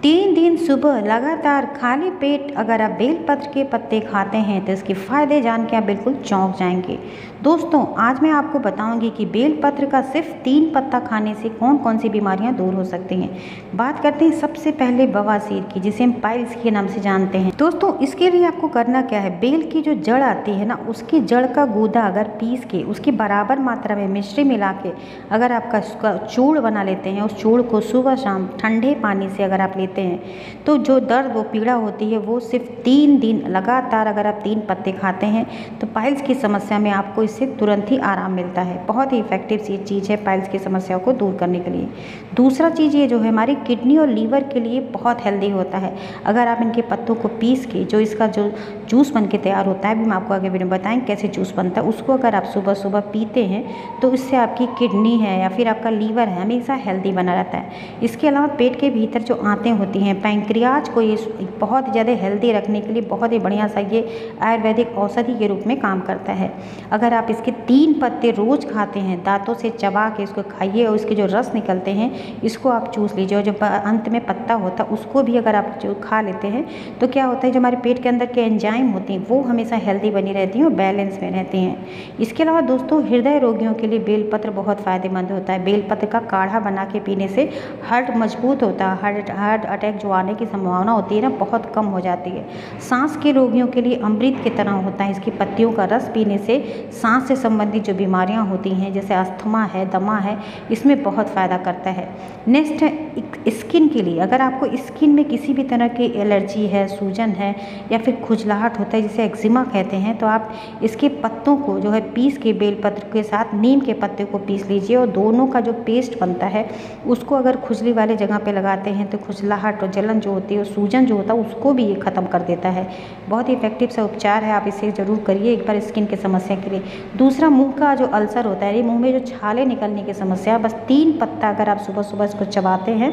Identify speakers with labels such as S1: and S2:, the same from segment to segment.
S1: 3 दिन सुबह लगातार खाली पेट अगर आप बेलपत्र के पत्ते खाते हैं तो इसके फ़ायदे जान के आप बिल्कुल चौंक जाएंगे। दोस्तों, आज मैं आपको बताऊंगी कि बेलपत्र का सिर्फ 3 पत्ता खाने से कौन कौन सी बीमारियां दूर हो सकती हैं। बात करते हैं सबसे पहले बवासीर की, जिसे हम पाइल्स के नाम से जानते हैं। दोस्तों, इसके लिए आपको करना क्या है, बेल की जो जड़ आती है ना, उसकी जड़ का गूदा अगर पीस के उसकी बराबर मात्रा में मिश्री मिला के अगर आपका उसका चूड़ बना लेते हैं, उस चूड़ को सुबह शाम ठंडे पानी से अगर आप लेते हैं तो जो दर्द वो पीड़ा होती है वो सिर्फ 3 दिन लगातार अगर आप 3 पत्ते खाते हैं तो पाइल्स की समस्या में आपको इससे तुरंत ही आराम मिलता है। बहुत ही इफेक्टिव चीज़ है पाइल्स की समस्याओं को दूर करने के लिए। दूसरा चीज़ ये जो है हमारी किडनी और लीवर के लिए बहुत हेल्दी होता है। अगर आप इनके पत्तों को पीस के जो इसका जो जूस बन के तैयार होता है, भी मैं आपको आगे वीडियो में बताएंगे कैसे जूस बनता है, उसको अगर आप सुबह सुबह पीते हैं तो इससे आपकी किडनी है या फिर आपका लीवर है हमेशा हेल्दी बना रहता है। इसके अलावा पेट के भीतर जो आंतें होती हैं, पैंक्रियाज को ये बहुत ज़्यादा हेल्दी रखने के लिए बहुत ही बढ़िया सा ये आयुर्वेदिक औषधि के रूप में काम करता है। अगर आप इसके 3 पत्ते रोज़ खाते हैं, दांतों से चबा के इसको खाइए और इसके जो रस निकलते हैं इसको आप चूस लीजिए, और जो अंत में पत्ता होता है उसको भी अगर आप जो खा लेते हैं तो क्या होता है, जो हमारे पेट के अंदर के एंजाइम होती हैं वो हमेशा हेल्दी बनी रहती हैं और बैलेंस में रहती हैं। इसके अलावा दोस्तों, हृदय रोगियों के लिए बेलपत्र बहुत फ़ायदेमंद होता है। बेलपत्र का काढ़ा बना के पीने से हार्ट मजबूत होता है, हार्ट अटैक जो आने की संभावना होती है ना बहुत कम हो जाती है। सांस के रोगियों के लिए अमृत की तरह होता है। इसकी पत्तियों का रस पीने से सांस से संबंधित जो बीमारियां होती हैं जैसे अस्थमा है, दमा है, इसमें बहुत फ़ायदा करता है। नेक्स्ट है स्किन के लिए। अगर आपको स्किन में किसी भी तरह की एलर्जी है, सूजन है या फिर खुजलाहट होता है जिसे एक्जिमा कहते हैं, तो आप इसके पत्तों को जो है पीस के बेलपत्र के साथ नीम के पत्ते को पीस लीजिए और दोनों का जो पेस्ट बनता है उसको अगर खुजली वाले जगह पे लगाते हैं तो खुजलाहट और जलन जो होती है और सूजन जो होता है उसको भी ये ख़त्म कर देता है। बहुत ही इफेक्टिव सा उपचार है, आप इसे ज़रूर करिए एक बार स्किन की समस्या के लिए। दूसरा, मुंह का जो अल्सर होता है, ये मुंह में जो छाले निकलने की समस्या, बस 3 पत्ता अगर आप सुबह सुबह इसको चबाते हैं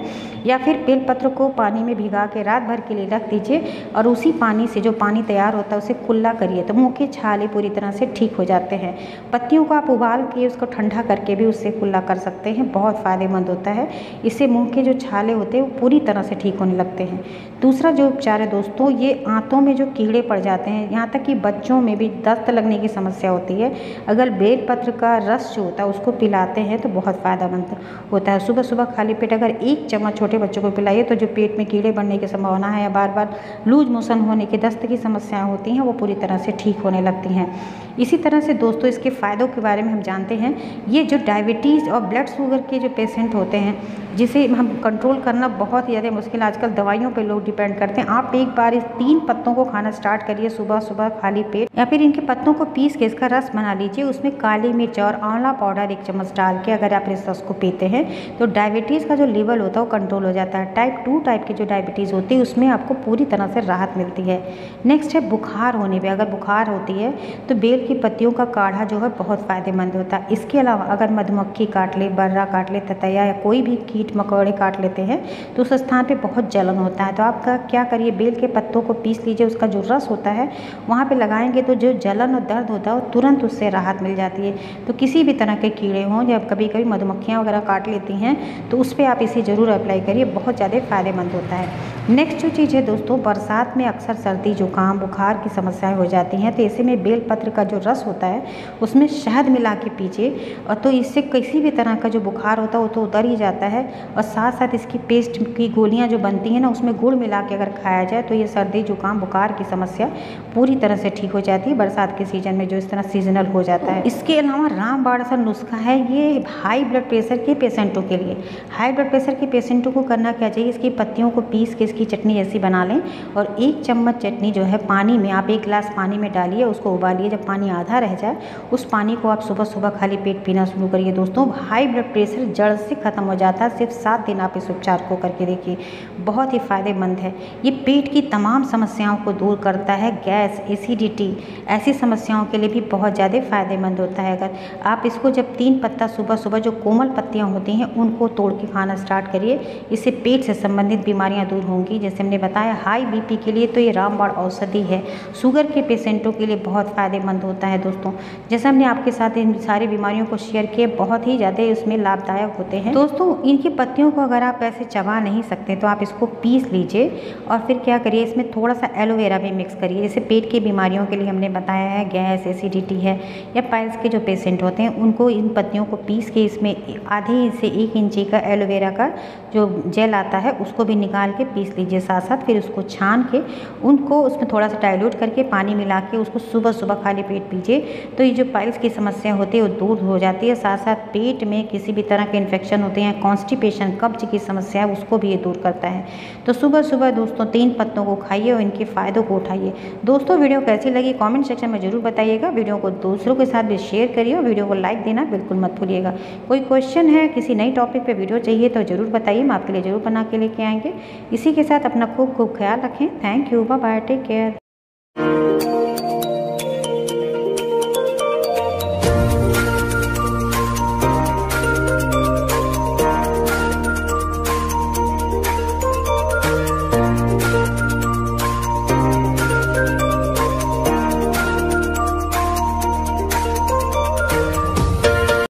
S1: या फिर बेलपत्र को पानी में भिगा के रात भर के लिए रख दीजिए और उसी पानी से जो पानी तैयार होता है उसे कुल्ला करिए तो मुँह के छाले पूरी तरह से ठीक हो जाते हैं। पत्तियों को आप उबाल के उसको ठंडा करके भी उससे कुल्ला कर सकते हैं, बहुत फ़ायदेमंद होता है। इससे मुँह के जो छाले होते हैं वो पूरी तरह से ठीक होने लगते हैं। दूसरा जो उपचार है दोस्तों, ये आंतों में जो कीड़े पड़ जाते हैं, यहाँ तक कि बच्चों में भी दस्त लगने की समस्या होती है, अगर बेलपत्र का रस जो होता है उसको पिलाते हैं तो बहुत फ़ायदेमंद होता है। सुबह सुबह खाली पेट अगर 1 चम्मच छोटे बच्चों को पिलाइए तो जो पेट में कीड़े बढ़ने की संभावना है या बार बार लूज मोशन होने की, दस्त की समस्याएं होती हैं, वो पूरी तरह से ठीक होने लगती हैं। इसी तरह से दोस्तों, इसके फ़ायदों के बारे में हम जानते हैं। ये जो डायबिटीज़ और ब्लड शुगर के जो पेशेंट होते हैं जिसे हम कंट्रोल करना बहुत ज़्यादा मुश्किल, आजकल दवाइयों पे लोग डिपेंड करते हैं, आप एक बार इस 3 पत्तों को खाना स्टार्ट करिए सुबह सुबह खाली पेट, या फिर इनके पत्तों को पीस के इसका रस बना लीजिए, उसमें काली मिर्च और आंवला पाउडर 1 चम्मच डाल के अगर आप इस रस को पीते हैं तो डायबिटीज़ का जो लेवल होता है वो कंट्रोल हो जाता है। टाइप 2 टाइप की जो डायबिटीज़ होती है उसमें आपको पूरी तरह से राहत मिलती है। नेक्स्ट है बुखार होने पर, अगर बुखार होती है तो बेल की पत्तियों का काढ़ा जो है बहुत फ़ायदेमंद होता है। इसके अलावा अगर मधुमक्खी काट ले, बर्रा काट ले, ततैया या कोई भी कीट मकोड़े काट लेते हैं तो उस स्थान पे बहुत जलन होता है, तो आप क्या करिए, बेल के पत्तों को पीस लीजिए, उसका जो रस होता है वहाँ पे लगाएंगे तो जो जलन और दर्द होता है वो तुरंत उससे राहत मिल जाती है। तो किसी भी तरह के कीड़े हों या कभी कभी मधुमक्खियाँ वगैरह काट लेती हैं तो उस पर आप इसे ज़रूर अप्लाई करिए, बहुत ज़्यादा फ़ायदेमंद होता है। नेक्स्ट जो चीज़ है दोस्तों, बरसात में अक्सर सर्दी जुकाम बुखार की समस्याएं हो जाती हैं, तो ऐसे में बेलपत्र का जो रस होता है उसमें शहद मिला के पीजिए और तो इससे किसी भी तरह का जो बुखार होता है वो तो उतर ही जाता है, और साथ साथ इसकी पेस्ट की गोलियां जो बनती हैं ना उसमें गुड़ मिला के अगर खाया जाए तो ये सर्दी जुकाम बुखार की समस्या पूरी तरह से ठीक हो जाती है बरसात के सीजन में जो इस तरह सीजनल हो जाता है। इसके अलावा रामबाण सा नुस्खा है, ये हाई ब्लड प्रेशर के पेशेंटों के लिए। हाई ब्लड प्रेशर के पेशेंटों को करना क्या चाहिए, इसकी पत्तियों को पीस के इसकी चटनी ऐसी बना लें और 1 चम्मच चटनी जो है पानी में आप 1 गिलास पानी में डालिए, उसको उबालिए, जब पानी आधा रह जाए उस पानी को आप सुबह सुबह खाली पेट पीना शुरू करिए। दोस्तों, हाई ब्लड प्रेशर जड़ से ख़त्म हो जाता है, सिर्फ 7 दिन आप इस उपचार को करके देखिए, बहुत ही फ़ायदेमंद है। ये पेट की तमाम समस्याओं को दूर करता है, गैस, एसिडिटी, ऐसी समस्याओं के लिए भी बहुत ज़्यादा ज़्यादा फ़ायदेमंद होता है। अगर आप इसको जब 3 पत्ता सुबह सुबह जो कोमल पत्तियाँ होती हैं उनको तोड़ के खाना स्टार्ट करिए, इससे पेट से संबंधित बीमारियाँ दूर होंगी। जैसे हमने बताया हाई बीपी के लिए तो ये रामबाण औषधि है, शुगर के पेशेंटों के लिए बहुत फ़ायदेमंद होता है दोस्तों। जैसे हमने आपके साथ इन सारी बीमारियों को शेयर किया, बहुत ही ज़्यादा इसमें लाभदायक होते हैं दोस्तों। इनकी पत्तियों को अगर आप ऐसे चबा नहीं सकते तो आप इसको पीस लीजिए और फिर क्या करिए, इसमें थोड़ा सा एलोवेरा भी मिक्स करिए। जैसे पेट की बीमारियों के लिए हमने बताया है, गैस, एसिडिटी है या पाइल्स के जो पेशेंट होते हैं उनको इन पत्तियों को पीस के इसमें आधे से 1 इंची का एलोवेरा का जो जेल आता है उसको भी निकाल के पीस लीजिए साथ साथ। फिर उसको छान के उनको उसमें थोड़ा सा डाइल्यूट करके पानी मिला के उसको सुबह सुबह खाली पेट पीजिए, तो ये जो पाइल्स की समस्या होती है वो दूर हो जाती है। साथ साथ पेट में किसी भी तरह के इन्फेक्शन होते हैं, कॉन्स्टिपेशन, कब्ज की समस्या है, उसको भी ये दूर करता है। तो सुबह सुबह दोस्तों 3 पत्तों को खाइए और इनके फ़ायदों को उठाइए। दोस्तों वीडियो कैसी लगी कमेंट सेक्शन में ज़रूर बताइएगा। वीडियो को दूसरों के साथ भी शेयर करिए और वीडियो को लाइक देना बिल्कुल मत भूलिएगा। कोई क्वेश्चन है, किसी नई टॉपिक पे वीडियो चाहिए तो ज़रूर बताइए, हम आपके लिए ज़रूर बना के लेके आएंगे। इसी के साथ अपना खूब खूब ख्याल रखें। Thank you, bye bye, take care.